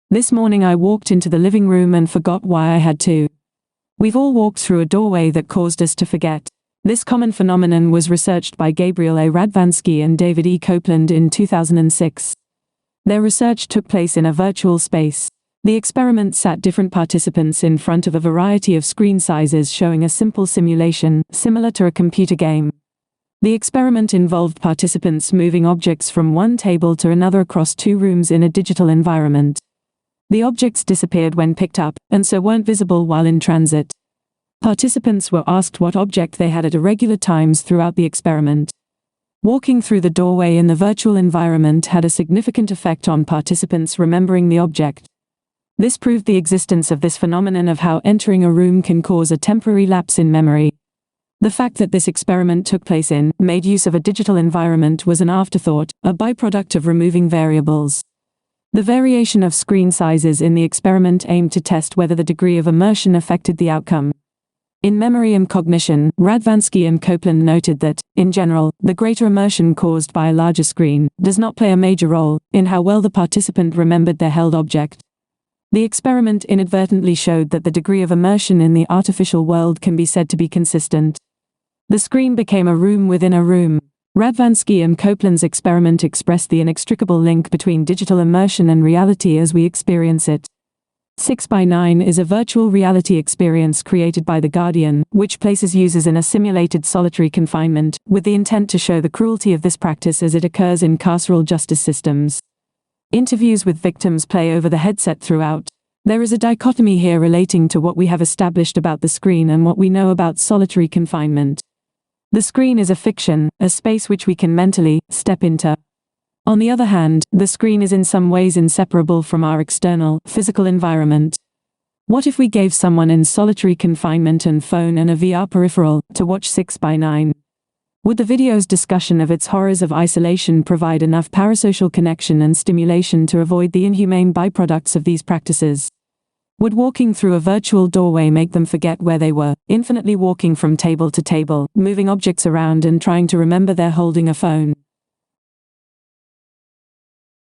This morning I walked into the living room and forgot why I had to. We've all walked through a doorway that caused us to forget. This common phenomenon was researched by Gabriel A. Radvansky and David E. Copeland in 2006. Their research took place in a virtual space. The experiment sat different participants in front of a variety of screen sizes, showing a simple simulation, similar to a computer game. The experiment involved participants moving objects from one table to another across 2 rooms in a digital environment. The objects disappeared when picked up, and so weren't visible while in transit. Participants were asked what object they had at irregular times throughout the experiment. Walking through the doorway in the virtual environment had a significant effect on participants remembering the object. This proved the existence of this phenomenon of how entering a room can cause a temporary lapse in memory. The fact that this experiment took place in, made use of a digital environment was an afterthought, a byproduct of removing variables. The variation of screen sizes in the experiment aimed to test whether the degree of immersion affected the outcome. In memory and cognition, Radvansky and Copeland noted that, in general, the greater immersion caused by a larger screen does not play a major role in how well the participant remembered their held object. The experiment inadvertently showed that the degree of immersion in the artificial world can be said to be consistent. The screen became a room within a room. Radvansky and Copeland's experiment expressed the inextricable link between digital immersion and reality as we experience it. 6x9 is a virtual reality experience created by The Guardian, which places users in a simulated solitary confinement, with the intent to show the cruelty of this practice as it occurs in carceral justice systems. Interviews with victims play over the headset throughout. There is a dichotomy here relating to what we have established about the screen and what we know about solitary confinement. The screen is a fiction, a space which we can mentally step into. On the other hand, the screen is in some ways inseparable from our external, physical environment. What if we gave someone in solitary confinement and phone and a VR peripheral to watch 6x9? Would the video's discussion of its horrors of isolation provide enough parasocial connection and stimulation to avoid the inhumane byproducts of these practices? Would walking through a virtual doorway make them forget where they were, infinitely walking from table to table, moving objects around and trying to remember they're holding a phone?